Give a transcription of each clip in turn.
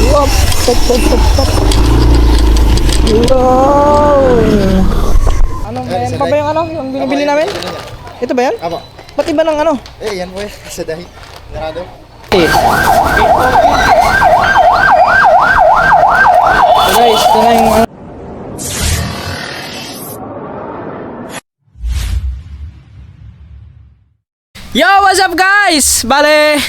Wop! Stop, stop, stop, stop. Wow! Ano, yan pa ba yung ano? Yung binibili namin? Ito ba yan? Apo. Ba't iba ng ano? Yan po sa dahi. Narado. Eh. So guys, ito na yung ano. Yo, what's up guys? Bale,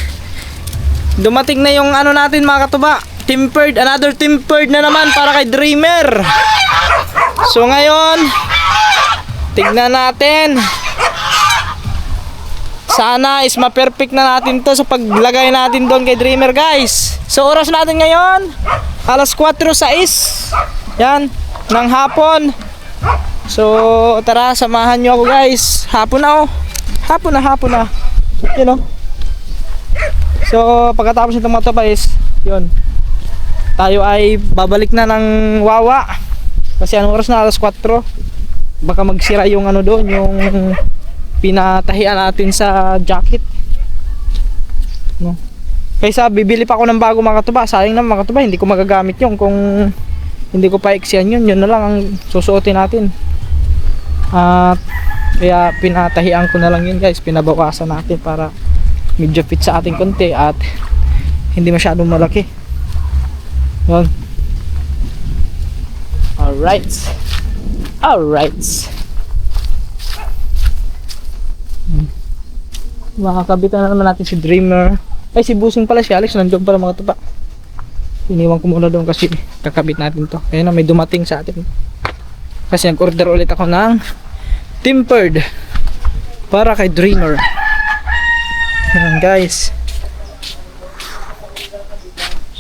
dumating na yung ano natin mga katuba. Tempered, another tempered na naman para kay Dreamer. So ngayon, tignan natin. Sana is ma-perfect na natin to sa paglagay natin doon kay Dreamer guys. So oras natin ngayon, alas 4:06 yan, ng hapon. So tara, samahan nyo ako guys. Hapon na oh. Hapon na. You know. So pagkatapos nitong matapos, yun. Tayo ay babalik na ng Wawa. Kasi anong oras na? Alas 4. Baka magsira yung ano doon, yung pinatahian natin sa jacket. No. Kaysa bibili pa ako ng bago mga katuba. Sayang naman mga katuba, hindi ko magagamit yun. Kung hindi ko pa iksiyan yun, yun na lang ang susuotin natin. At kaya pinatahian ko na lang yun guys, pinabawasan natin para medyo fit sa ating konti at hindi masyadong malaki. Yun. Alright. Makakabitan na naman natin si Dreamer. Ay, si Busing pala, si Alex nandiyan pala mga tupa. Iniwan ko muna doon kasi kakabit natin to. Kaya na may dumating sa atin. Kasi nag-order ulit ako ng tempered para kay Dreamer. Ayan guys.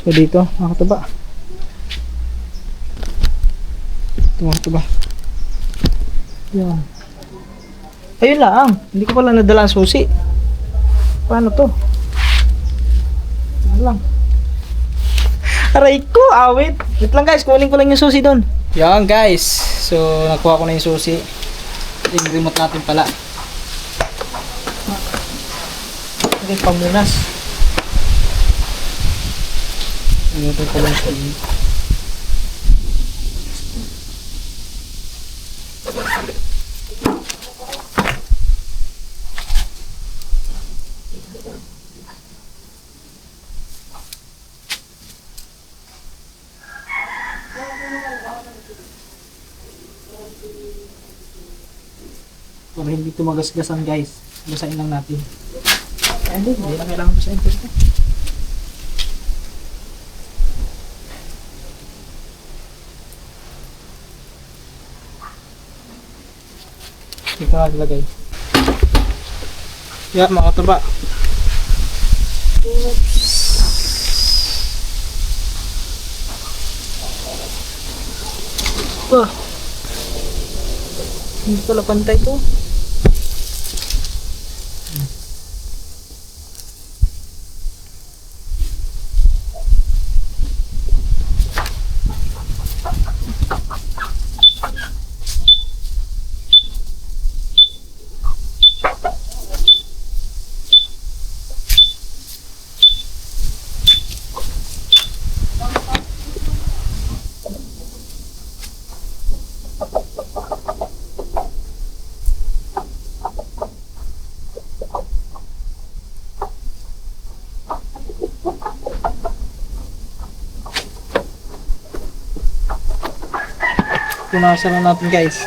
So dito mga katuba. Ito mga katuba. Yan. Ayun lang. Hindi ko pala nadala ang susi. Paano to? Ano lang. Aray ko, awit. Wait lang guys, kunin ko lang yung susi doon. Yan guys. So nakuha ko na yung susi. Yung remote natin pala. Okay, pamunas. Remote ko lang sa inyo. Para hindi tumagasgasan guys, basahin lang natin. Hindi na kailangan basahin ito. Ito na nilagay. Yeah, mga katuba. Oops. Hindi pala pantay to. Punasan na natin guys.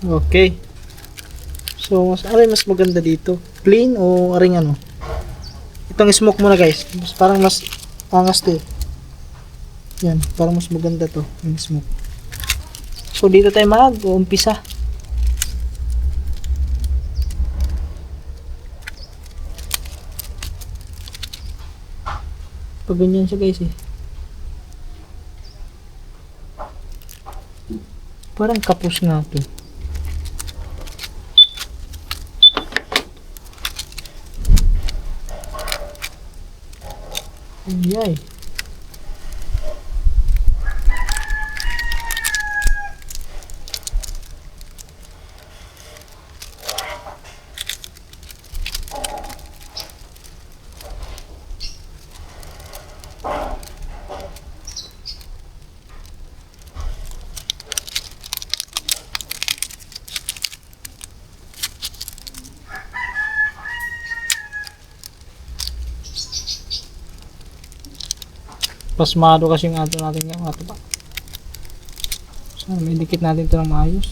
Okay. So, mas maganda dito. Plain o aring ano? Itong smoke muna guys. Parang mas angas to eh. Yan, parang mas maganda to, yung smoke. So, dito tayo mag-uumpisa. Pag ganyan siya guys eh. Parang kapos nga to. Ay. Pasmado kasi yung ato natin yung ato ba. Sana may dikit natin ito ng maayos.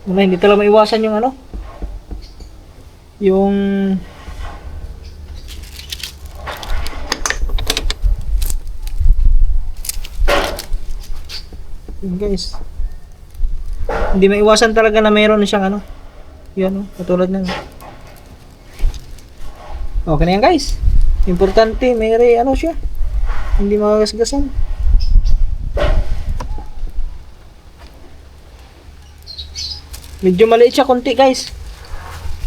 Wala, hindi talaga maiwasan yung ano, yung yun guys, hindi maiwasan talaga na mayroon siyang ano, yun katulad ng okay na yan guys. Importante may ano siya, hindi makagasgasan. Medyo maliit siya konti guys,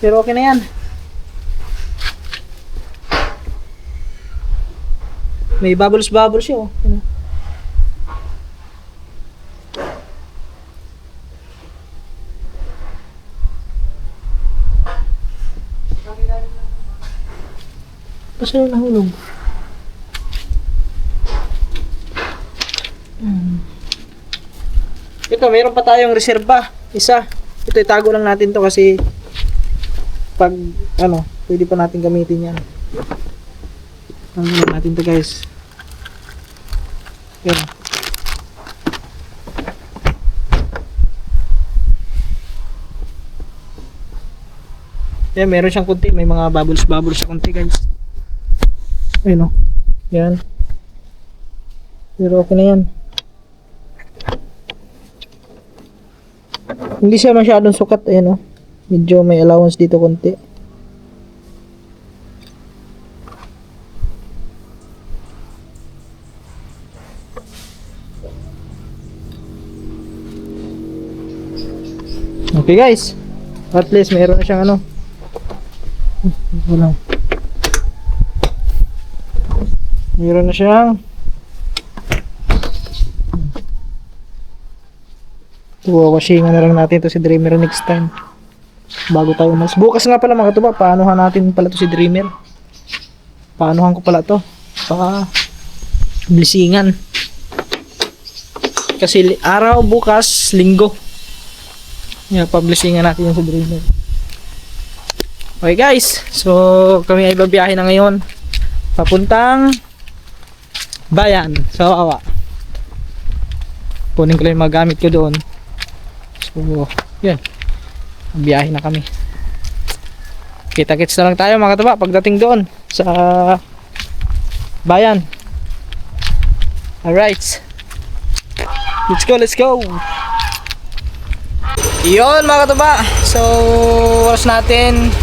pero okay na yan. May bubbles siya oh. Ano? Basta yung nahulog. Ito, mayroon pa tayong reserba. Isa. Ito, itago lang natin to kasi pag, ano, pwede pa natin gamitin yan. Itago lang natin to guys. Yan. Yan, meron siyang kunti. May mga bubbles siya kunti guys. Ayun o. Yan. Pero okay na yan. Hindi siya masyadong sukat, ayan oh. Medyo may allowance dito konti. Okay guys, at least mayroon na siyang ano. Wala. Mayroon na siyang washingan na lang natin to si Dreamer next time bago tayo umalis. Bukas nga pala mga katuba, paanohan natin pala to si Dreamer. Paanohan ko pala to pa blisingan kasi araw bukas linggo. Yeah, pablisingan natin yung si Dreamer. Okay guys, so kami ay babiyahe na ngayon papuntang Bayan sa Wawa. Kunin ko lang yung mga gamit ko doon. So, yun. Biyahe na kami. Kita-kits na lang tayo mga katuba pagdating doon sa Bayan. Alright. Let's go. Yun mga katuba. So, oras natin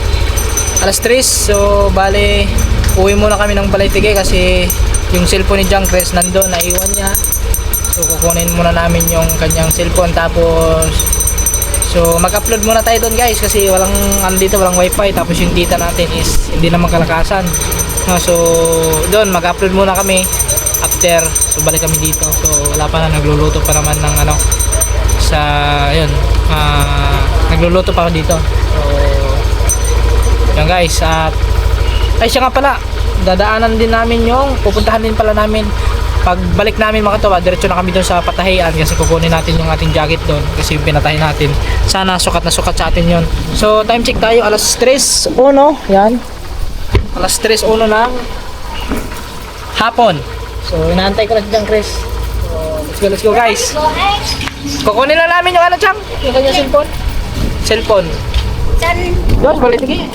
alas 3. So, bale uwi muna kami ng Balay-Tigay kasi yung cellphone ni Junkres nandun, naiwan niya. So, kukunin muna namin yung kanyang cellphone tapos so mag-upload muna tayo doon guys kasi walang ano dito, walang wifi, tapos yung data natin is hindi na magkalakasan. No, so doon mag-upload muna kami after, so balik kami dito. So wala pa na, nagluluto pa naman ng ano sa ayun, nagluluto pa ako dito. So yan guys, at ay siya nga pala, dadaanan din namin yung pupuntahan din pala namin. Pagbalik namin mga katawa, diretso na kami doon sa patahian kasi kukunin natin yung ating jacket doon kasi yung pinatahin natin. Sana sukat na sukat sa atin yon. So time check tayo, alas 3:01. Yan. Alas 3:01 ng hapon. So, inaantay ko lang dyan, Chris. So, let's go guys. Kukunin lang namin yung ano, Chang? Yung kanyang cellphone. Cellphone. Diyos, balik lagi.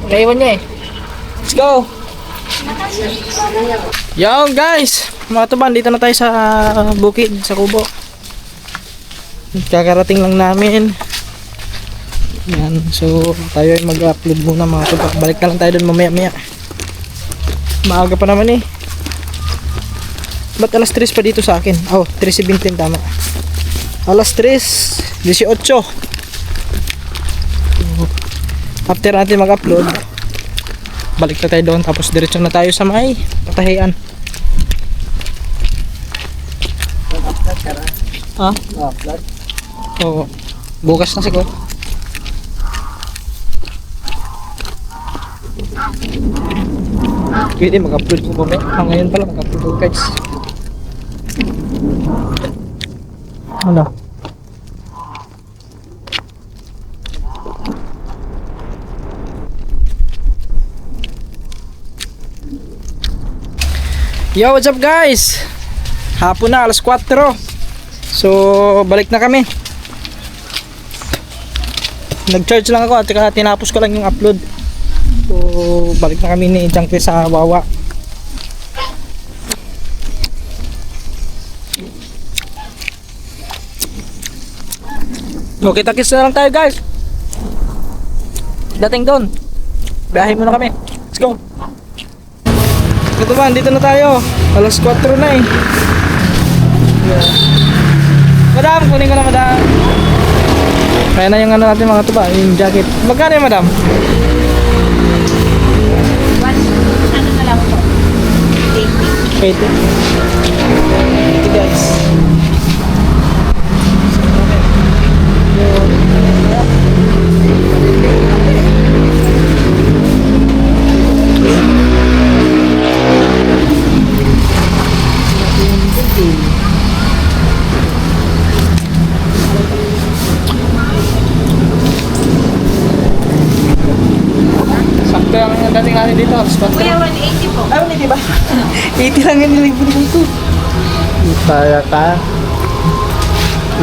Naiwan niya eh. Let's go. Yo guys, mga tuban, dito na tayo sa bukid, sa kubo. Kakarating lang namin. Yan, so tayo ay mag-upload muna mga tuban. Balik na lang tayo dun mamaya-maya. Maaga pa naman eh. Ba't alas 3 pa dito sa akin? Oh, 3:17 tama. Alas 3:18. After natin mag-upload, balik na tayo doon, tapos diretso na tayo sa may patahian. Ha? Oo. Bukas na siguro. Pwede mag-upload ko mamaya. Ngayon pala mag-upload ko guys. Ano? Yo, what's up guys? Hapon na, alas 4. So, balik na kami. Nag-charge lang ako at saka tinapos ko lang yung upload. So, balik na kami ni Junkie sa Wawa. So, kita-kits na lang tayo guys. Dating doon. Biyahe muna kami. Let's go. Ito ba, dito na tayo. Alas 4 na eh. Yeah. Madam, kunin ko na madam. Kaya na yung ano natin mga tuba, yung jacket. Magkano yung madam? Ano na lang po? 80. 80 guys. Sakto yung dating natin dito. Kuya, 180 po. Ay, hindi ba? 80 lang yung nilibili ko ito. Para ka.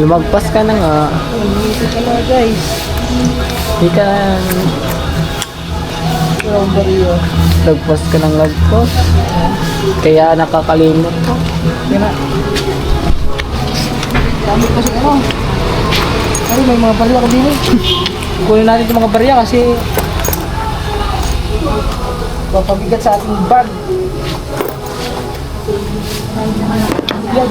Lumagpas ka na nga. Ito ka na guys. Hindi ka lagpas ka ng lagpas. Kaya nakakalimot ko. Yan na. Dami kasi ano. Ay, may mga barya ko din eh. Kunin natin itong mga barya kasi papabigat sa ating bag. Yan.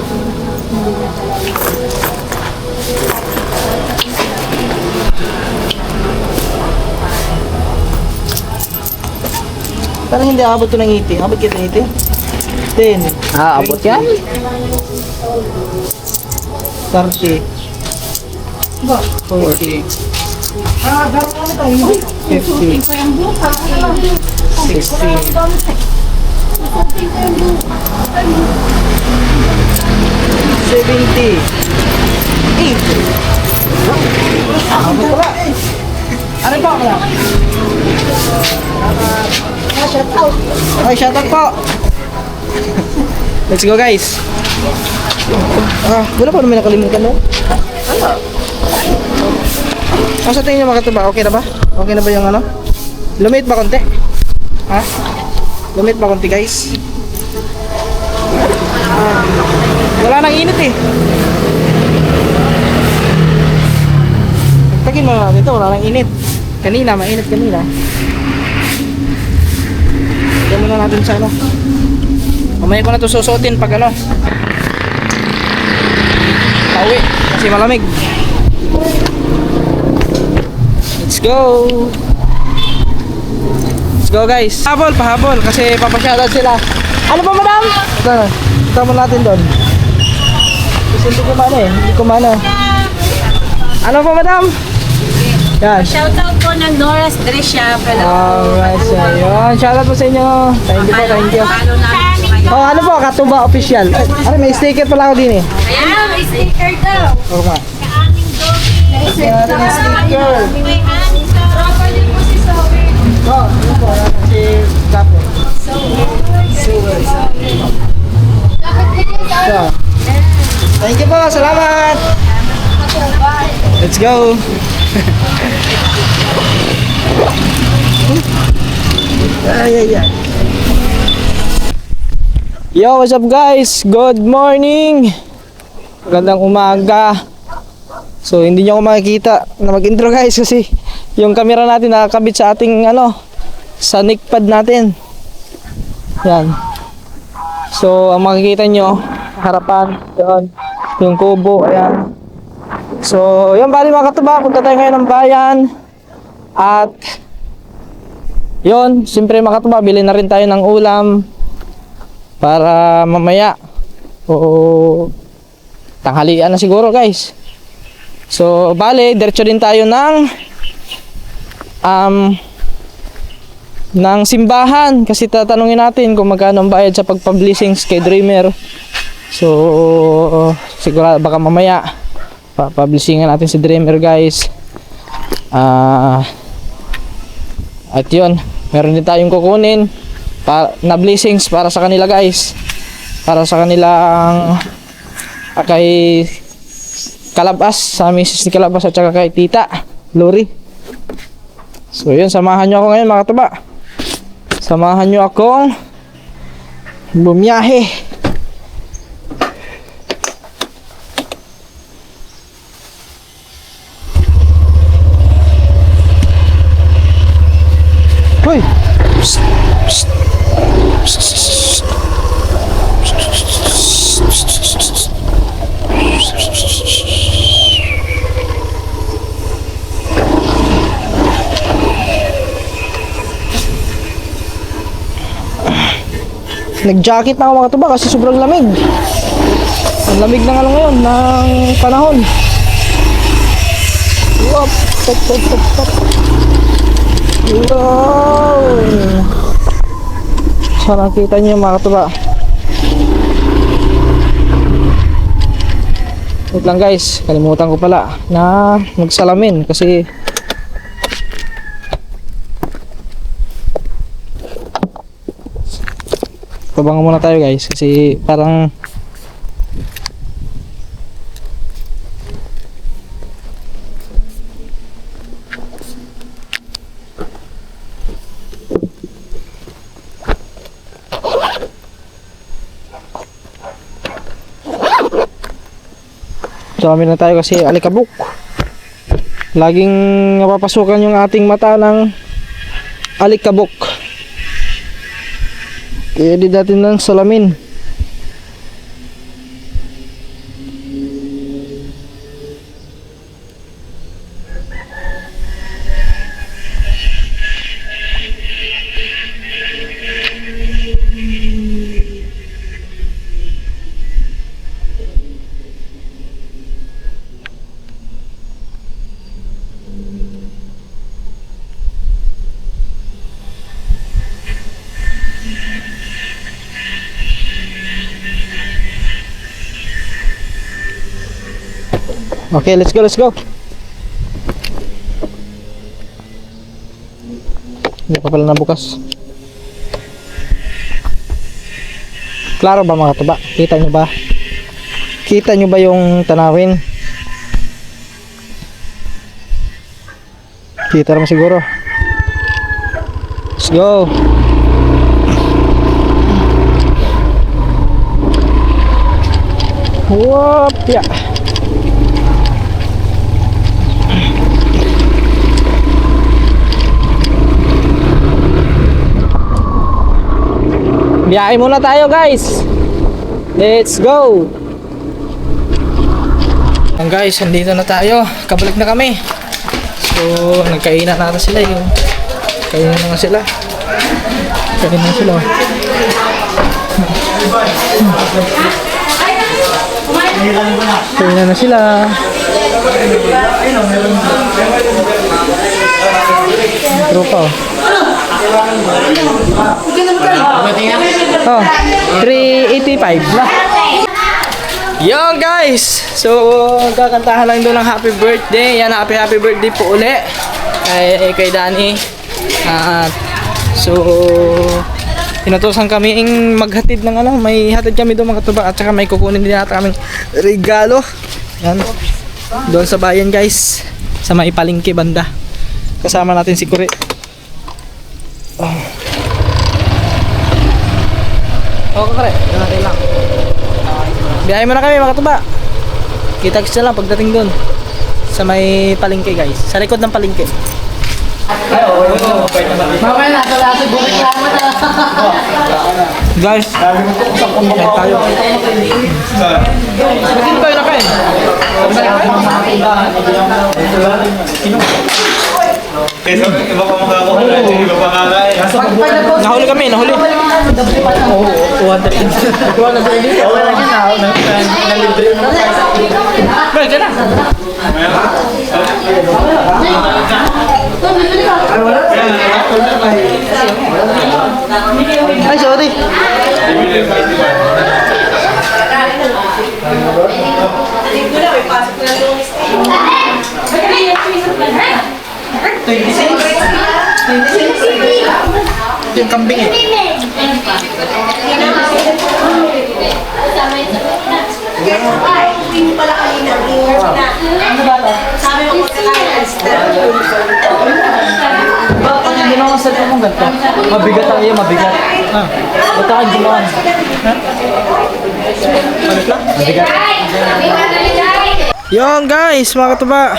Parang hindi abot ito ng 80. Abot kita ng 80? 10. Abot yan? 30. 40. Ah, gano'n kami tayo. 50. 60. 70. 80. Abot pala. Ano pa ako lang? Shout out. Okay, shout out po. Let's go guys. Wala pa naman nakalimutan no? Sa tingin nyo mga katuba, okay na ba? Okay na ba yung ano? Lumit ba konti? Ha? Lumit ba konti guys? Wala nang init eh. Tagin mo natin ito, wala nang init. Kanina, mainit kanina. Ito muna natin sa ano. Mamaya ko na ito susuotin pag ano. Pauwi, kasi malamig. Let's go. Let's go guys. Pahabol kasi papashoutout sila. Ano ba madam? Ito mo natin doon. Kasi hindi ko maano eh. Hindi ko maano. Ano ba madam? Yan. Shoutout po ng Nora's Dresha. Alright, so yun. Shoutout po sa inyo. Thank you po, thank you. Follow namin po kayo. Oh, ano po? Katuba official. Ay, may sticker pala ako din eh. Ayan, may sticker daw. Oo nga. Kaaming doggy. May sticker. May honey. Proper din po si Zoe. Oh, ano po? si Kapo. So, thank you po, salamat. Let's go. Ay. Yo, what's up guys? Good morning. Magandang umaga. So, hindi nyo ako makikita na mag-intro guys kasi yung camera natin nakakabit sa ating sa neck pad natin. Yan. So, ang makikita nyo, harapan, yun, yung kubo, ayan. So, yun bali mga katuba, punta tayo ngayon ng bayan. At, yun, siyempre mga katuba, bilhin na rin tayo ng ulam para mamaya o tanghalian na siguro guys. So, bali, diretso din tayo ng simbahan kasi tatanungin natin kung magkano ang bayad sa pagpa-blessings kay Dreamer. So, siguro baka mamaya pa-blessingan natin si Dreamer guys. At yun, meron din tayong kukunin na blessings para sa kanila guys. Para sa kanilang kay Kalabas, sa misis ni Kalabas at saka kay Tita Lori. So yun, samahan nyo ako ngayon mga katuba. Samahan nyo akong bumiyahe. Hoy! Psst! Psst! Psst! Nag-jacket na ako mga katuba kasi sobrang lamig. Ang lamig ng ngayon, ng panahon. Wop! Top, top, top, top. Wow! So nakita niyo mga katuba. Wait lang guys, kalimutan ko pala na magsalamin kasi pabango muna tayo guys kasi parang dami na tayo kasi alikabok. Laging napapasukan yung ating mata ng alikabok. Kaya di natin ng salamin. Okay, let's go, let's go. Hindi pa pala nabukas. Klaro ba mga tuba? Kita nyo ba? Kita nyo ba yung tanawin? Kita naman siguro. Let's go. Whoop, yeah. Biyahe muna tayo guys. Let's go. Ang guys, andito na tayo. Kabalik na kami. So, nagkainan na sila yung. Kainan na sila. Kainan na sila. Kainan na sila. Tropa oh. Oh, 385 lah. Yo guys, so kakantahan lang doon ng happy birthday. Yan, happy birthday po uli kay Danny. At So, inutusan kaming maghatid ng ano, may hatid kami doon mga katuba at saka may kukunin din natin kaming regalo. Yan. Doon sa bayan guys, sa may palengke banda. Kasama natin si Kuri. Oh. Okay, Kuri. Natin lang. Biyahe mo na kami mga katuba. Kita-kits na lang pagdating doon. Sa may palengke guys. Sa likod ng palengke. Mamaya nasa lasa burik naman na. Guys, kain tayo. Bakit tayo na kain? Kesa iba pa makakakuha, iba pa kakain. Nahuli kami, nahuli. Oo, 200. 200. Wala na nalibre mo. Balik ka na. Ay, sorry. Yung kambing eh. Sabi mo kung Bakit hindi naman sa mong ganito? Mabigat ang iyo, mabigat. Ba't ka ginawan? Mabigat. Yung guys, mga katuba.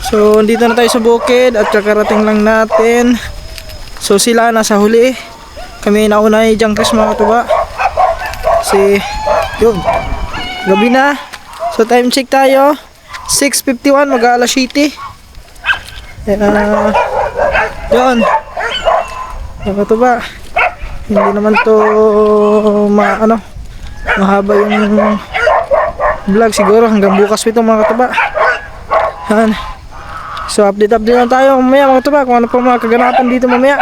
So, dito na tayo sa bukid at kakarating lang natin. So, sila nasa huli. Kami nauna yung Jangkres mga katuba. Kasi, yun. Gabi na. So, time check tayo. 6:51, mag-aalas 7. Yun. Mga katuba. Hindi naman to mahaba yung vlog siguro hanggang bukas ito mga katuba. Yan. So update lang tayo mamaya mga katuba kung ano pa mga kaganapan dito mamaya.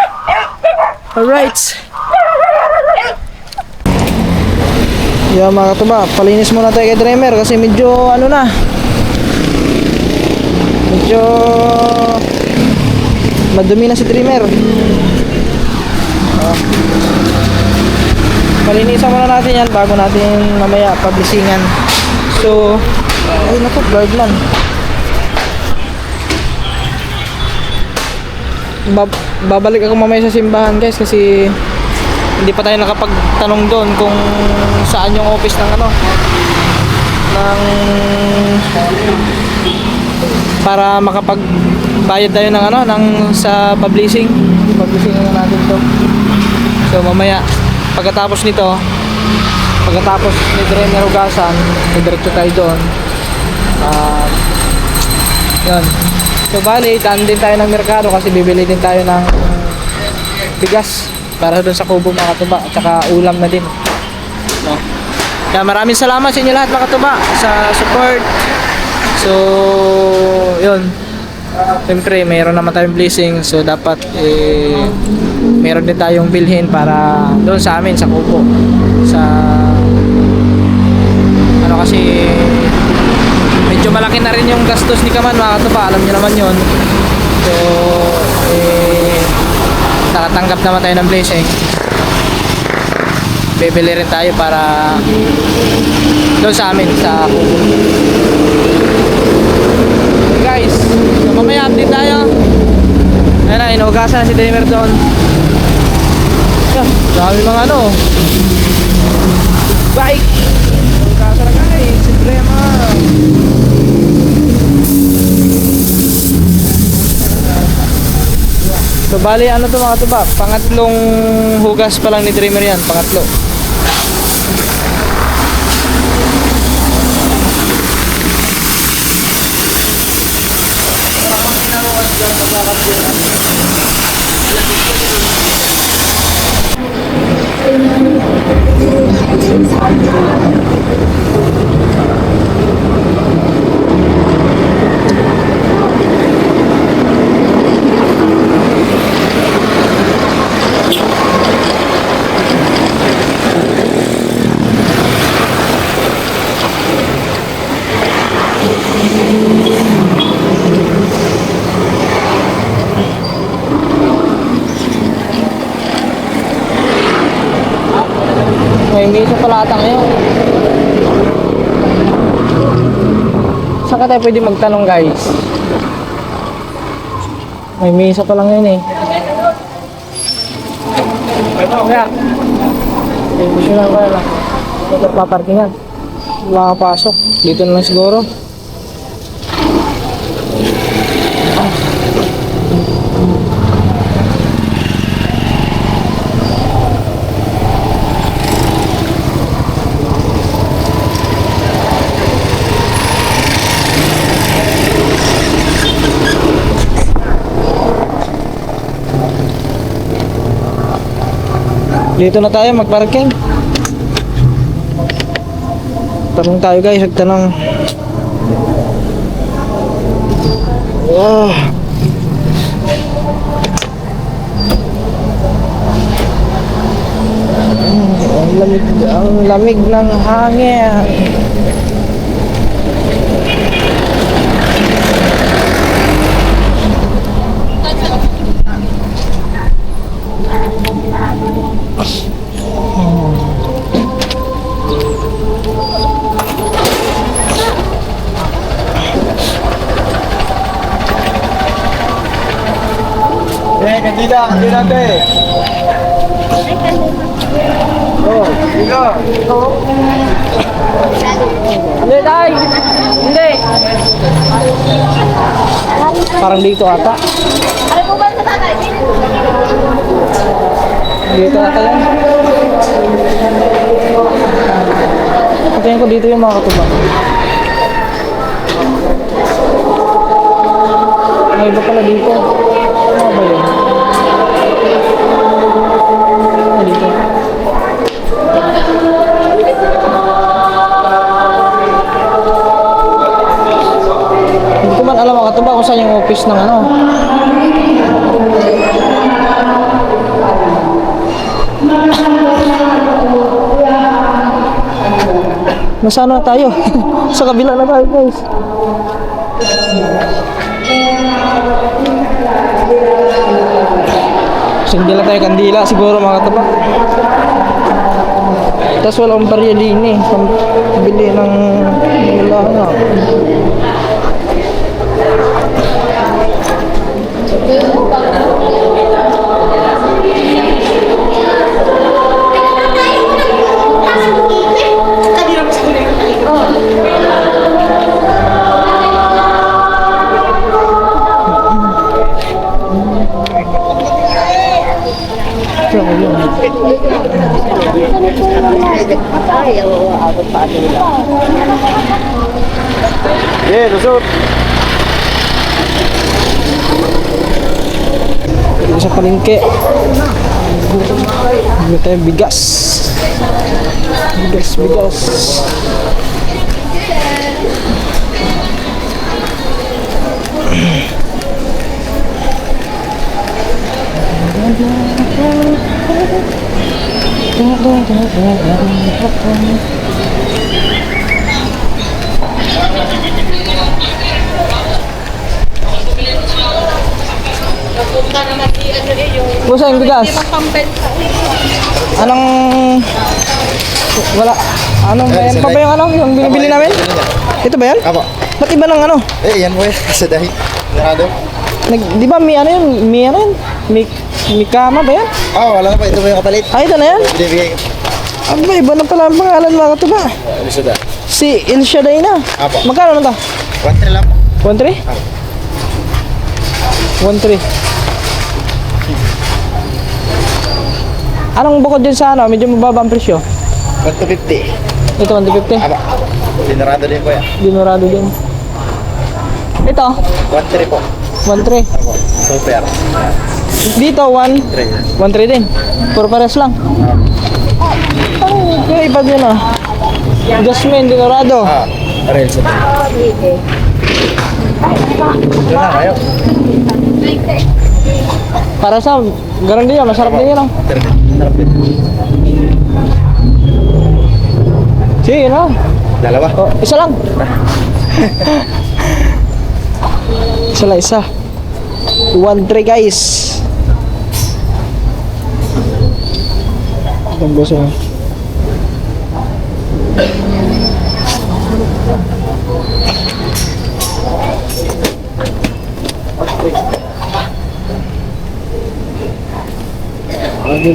Alright. Yan mga katuba, palinis muna tayo kay Dreamer kasi medyo medyo madumi na si Dreamer. Palinisan muna natin yan bago natin mamaya publishingan. So, ay naku, guard man. Babalik ako mamaya sa simbahan guys kasi hindi pa tayo nakapagtanong doon kung saan yung office ng para makapagbayad tayo ng sa publishing na natin to. So mamaya pagkatapos ni Dreamer Hugasan, diretso tayo doon. Yun. So bali, daan din tayo ng merkado kasi bibili din tayo ng bigas para doon sa kubo mga katuba at saka ulam na din. No. Kaya maraming salamat sa inyo lahat mga katuba sa support. So, yun. Siyempre, mayroon naman tayong blessing. So, dapat mayroon din tayong bilhin para doon sa amin, sa kubo. Kasi medyo malaki na rin yung gastos ni Kaman mga katuba. Alam niyo naman yun. So, nakatanggap naman tayo ng blessing. Bibili rin tayo para doon sa amin, sa kubo. Guys, so mamaya update tayo. Ayan na, inuugasan si Dreamer doon. Dami mga bike. Inuugasan na guys, si Dreamer. So bali to mga tuba, pangatlong hugas pa lang ni Dreamer yan, pangatlo. May misa pala ata ngayon. Saan ka tayo pwede magtanong guys? May misa pa lang yun eh. Kaya, gusto lang ko lang. Ito paparkingan. Wala kapasok. Dito na lang siguro. Dito na tayo magparking. Tanong tayo guys, magtanong. Wow. Ang lamig ng hangin. Kandida te. Oh, dito. Hindi tayo. Hindi. Parang dito ata. Dito ata yan. Tingin ko dito yung mga katubang. May iba pala dito. Ano ba yun? Dito. Hindi ko man alam mga katubang kung saan yung office ng ano. Nasaan na tayo? Sa kabila na tayo guys. Hindi lang tayo kandila siguro mga kataba. Tapos walang barya din eh. Bili ng wala na. Yeah, lusot. Dito sa palengke. Dito tayo bigas. Bigas. Busa yung bigas. Anong wala anong ba yan? Pa ba yung ano? Yung binibili namin? Ito ba yan? Apo. Ba't iba ng ano? Eh, yan po eh. Sa dahi. Narado. Di ba may ano yun? May ano yun? May kama ba yan? Wala na pa. Ito po yung kapalit. Ito na yan? Binibigay ko. Aba, iba na pala ang pangalan mga katuba. Lusot ah. Si El Shaddai na. Apo. Magkano na to? 1 lang po. 1.3? 1.3. Anong bukod din sa ano? Medyo mababa ang presyo. 150. Ito, 150. Aba. Dinarado din po yan. Dinurado din. Ito, 1-3 po. 1.3. Apo. Super. Dito, 3. 1.3 din. Puro pares lang. Okay, iba din ah. Jasmine, Dinurado. Real sa dahi. Ito na kayo. Para sa, ganun din yan. Masarap din yan ah. Sarap din. Sige na. Dalawa. Oh, isa lang. Isa. 1.3 guys. Itong gusto mo. Okay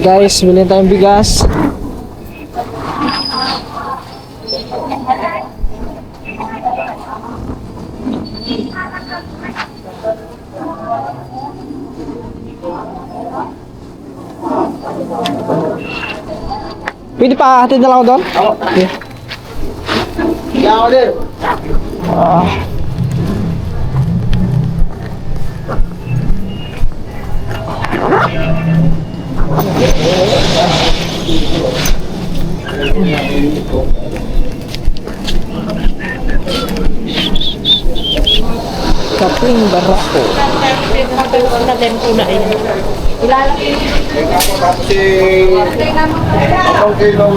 guys, bilhin tayong bigas. Pwede pa hatid na lang ako doon? Oo. Okay. Yan ako din. Ah. Kaping barako. Tapos atong kilong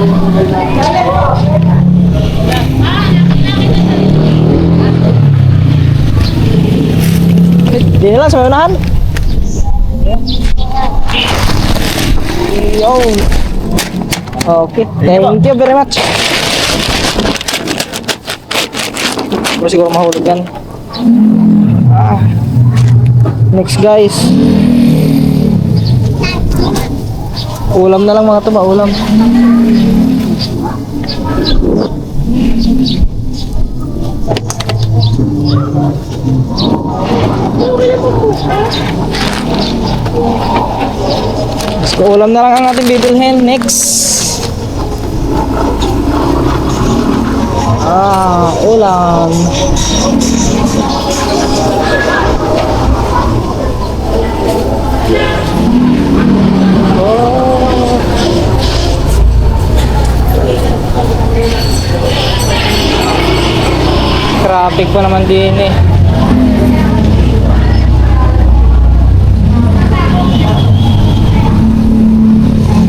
Di lang sa unahan. Yo. Okay, thank you very much. Pero siguro mahulog yan. Ah. Next guys. Ulam na lang mga to, maulam. Mas ulam na lang ang ating bibilhin. Next. Ulam. Traffic pa naman din eh.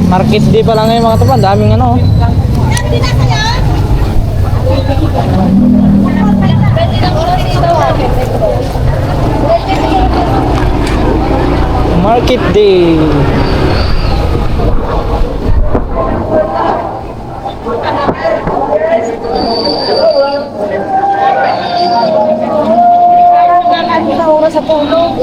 Market day pa lang ngayon mga tupan, daming ano. Market day. Sa tulog.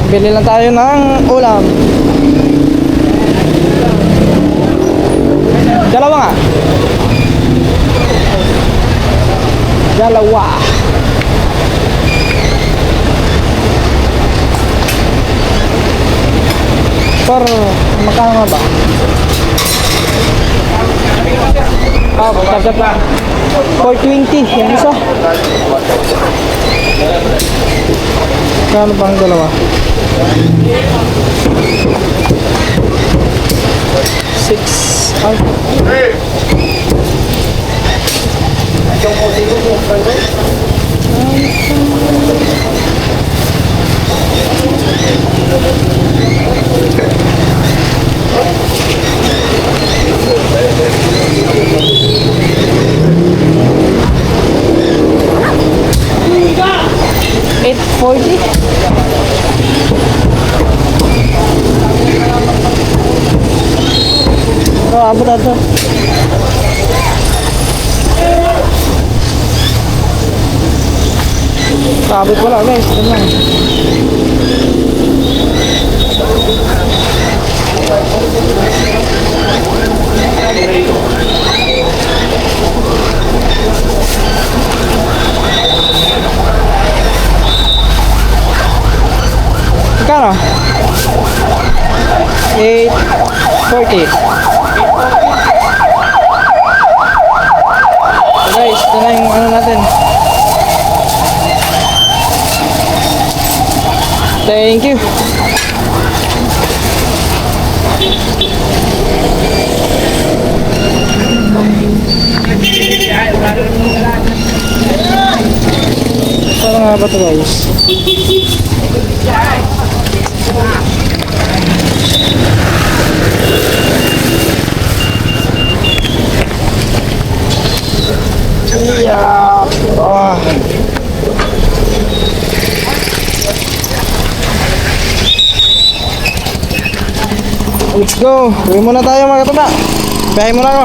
Bili lang tayo ng ulam. Dalawa nga. Dalawa. Pero magkano nga ba? Tagkat lang. 420 yung isa. Kano bang dalawa? 6 ay. $8.40. Abot na ito. Abot wala guys. Ito lang. Magkano? 8.40. Guys, ito na yung ano natin. Thank you. ba to guys? Yeah. Oh. Let's go. Uwi muna tayo mga kataba. Biyahe muna ako.